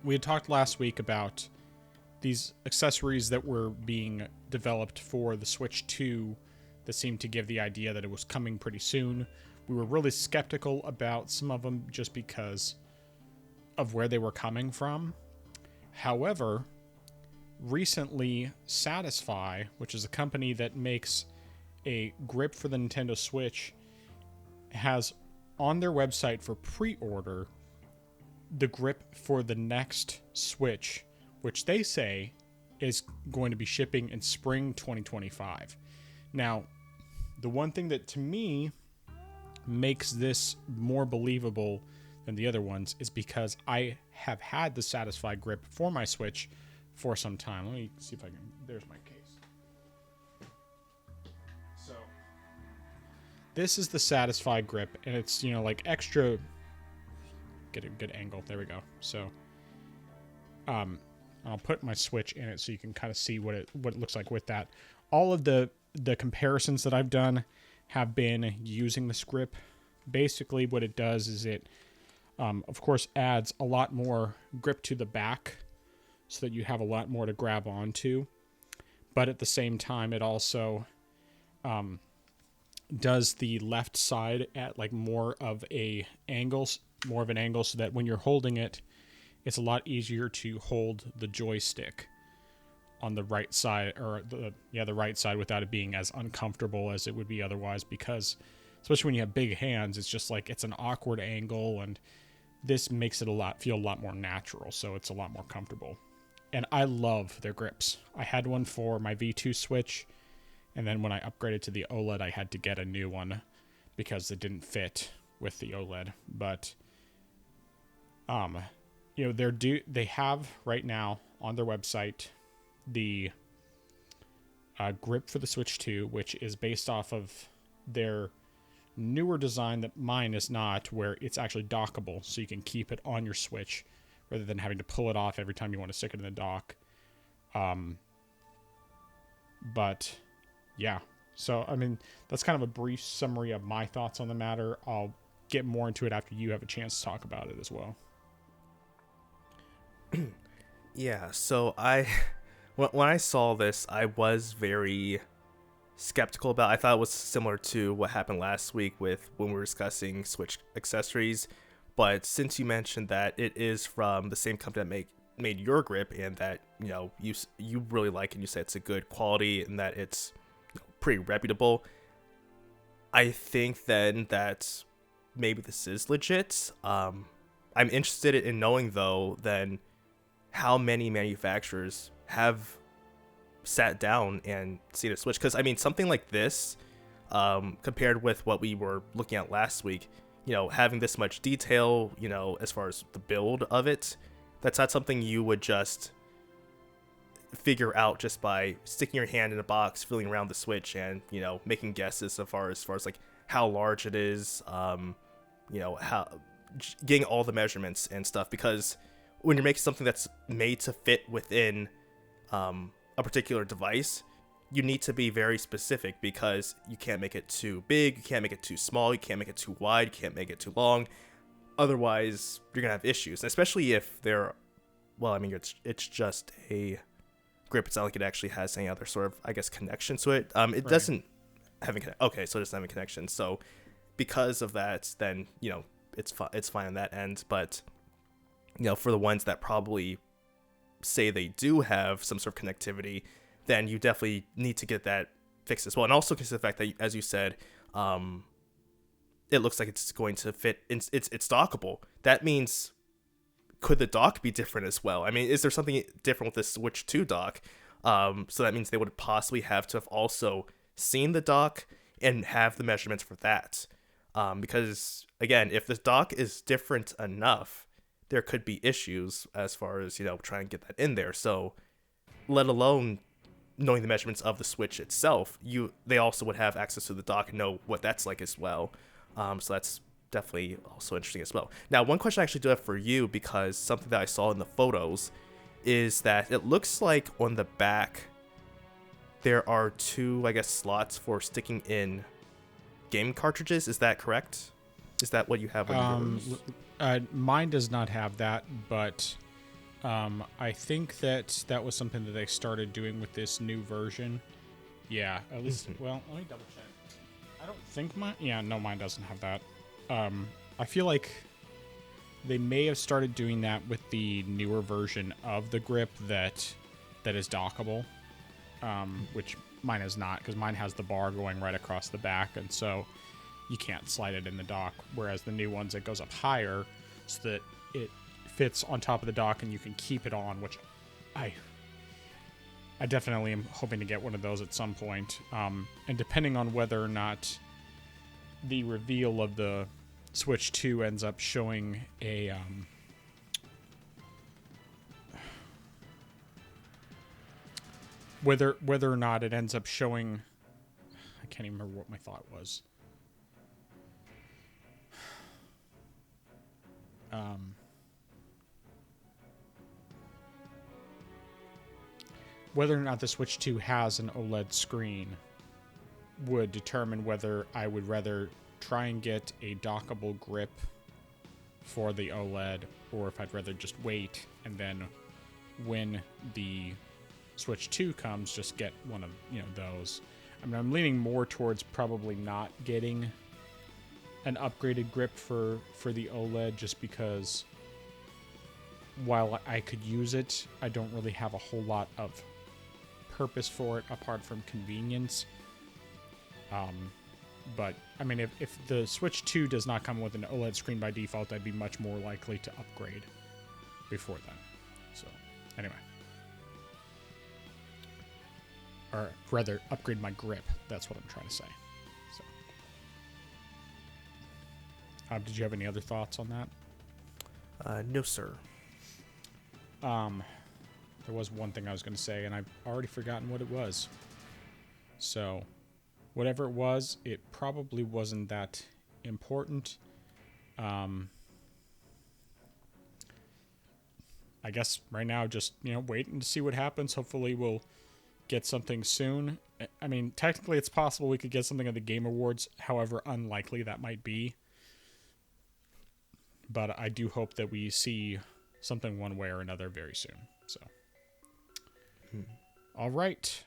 we had talked last week about these accessories that were being developed for the Switch 2 that seemed to give the idea that it was coming pretty soon. We were really skeptical about some of them just because of where they were coming from. However, recently, Satisfye, which is a company that makes a grip for the Nintendo Switch, has on their website for pre-order the grip for the next Switch, which they say is going to be shipping in spring 2025. Now, the one thing that to me makes this more believable than the other ones is because I have had the Satisfye grip for my Switch for some time. Let me see if I can. There's my case. So this is the Satisfye grip, and it's, you know, like extra. Get a good angle. There we go. So I'll put my Switch in it so you can kind of see what it looks like with that. All of the comparisons that I've done have been using this grip. Basically, what it does is it, of course, adds a lot more grip to the back so that you have a lot more to grab onto. But at the same time, it also does the left side at like more of an angle so that when you're holding it, it's a lot easier to hold the joystick on the right side, or the right side, without it being as uncomfortable as it would be otherwise, because especially when you have big hands, it's just like it's an awkward angle, and this makes it feel a lot more natural, so it's a lot more comfortable. And I love their grips. I had one for my V2 Switch, and then when I upgraded to the OLED, I had to get a new one because it didn't fit with the OLED. But you know, they have right now on their website the grip for the Switch 2, which is based off of their newer design that mine is not, where it's actually dockable, so you can keep it on your Switch rather than having to pull it off every time you want to stick it in the dock. But yeah, so I mean, that's kind of a brief summary of my thoughts on the matter. I'll get more into it after you have a chance to talk about it as well. Yeah, so when I saw this, I was very skeptical about it. I thought it was similar to what happened last week with when we were discussing Switch accessories. But since you mentioned that it is from the same company that made your grip, and that, you know, you really like it, and you say it's a good quality and that it's, you know, pretty reputable, I think then that maybe this is legit. I'm interested in knowing, though, then how many manufacturers have sat down and seen a Switch. Because, I mean, something like this, compared with what we were looking at last week, you know, having this much detail, you know, as far as the build of it, that's not something you would just figure out just by sticking your hand in a box, feeling around the Switch, and, you know, making guesses as far as like how large it is, you know, how getting all the measurements and stuff. Because when you're making something that's made to fit within a particular device, you need to be very specific, because you can't make it too big, you can't make it too small, you can't make it too wide, you can't make it too long. Otherwise, you're gonna have issues, especially if they're, well, I mean, it's just a grip. It's not like it actually has any other sort of, I guess, connection to it. It right. Doesn't have okay, so it doesn't have a connection. So because of that, then, you know, it's fine on that end. But, you know, for the ones that probably say they do have some sort of connectivity, then you definitely need to get that fixed as well. And also consider the fact that, as you said, it looks like it's going to fit. It's dockable. That means, could the dock be different as well? I mean, is there something different with the Switch 2 dock? So that means they would possibly have to have also seen the dock and have the measurements for that. Because, again, if the dock is different enough, there could be issues as far as, you know, trying to get that in there. So, let alone knowing the measurements of the Switch itself, they also would have access to the dock and know what that's like as well. So that's definitely also interesting as well. Now, one question I actually do have for you, because something that I saw in the photos is that it looks like on the back there are two, I guess, slots for sticking in game cartridges. Is that correct? Is that what you have on yours? Mine does not have that, but I think that was something that they started doing with this new version. Yeah, at least. Well, let me double check. I don't think mine. Yeah, no, mine doesn't have that. I feel like they may have started doing that with the newer version of the grip that is dockable, which mine is not, because mine has the bar going right across the back, and so you can't slide it in the dock. Whereas the new ones, it goes up higher so that it fits on top of the dock and you can keep it on, which I definitely am hoping to get one of those at some point. And depending on whether or not the reveal of the Switch 2 ends up showing a whether or not it ends up showing, I can't even remember what my thought was. Whether or not the Switch 2 has an OLED screen would determine whether I would rather try and get a dockable grip for the OLED, or if I'd rather just wait and then when the Switch 2 comes, just get one of those. I mean, I'm leaning more towards probably not getting an upgraded grip for the OLED, just because while I could use it, I don't really have a whole lot of purpose for it apart from convenience. But I mean, if the Switch 2 does not come with an OLED screen by default, I'd be much more likely to upgrade before then. So anyway, or rather upgrade my grip. That's what I'm trying to say. So did you have any other thoughts on that? No, sir. There was one thing I was going to say, and I've already forgotten what it was. So, whatever it was, it probably wasn't that important. I guess right now, just, waiting to see what happens. Hopefully we'll get something soon. I mean, technically it's possible we could get something at the Game Awards, however unlikely that might be. But I do hope that we see something one way or another very soon. So, all right.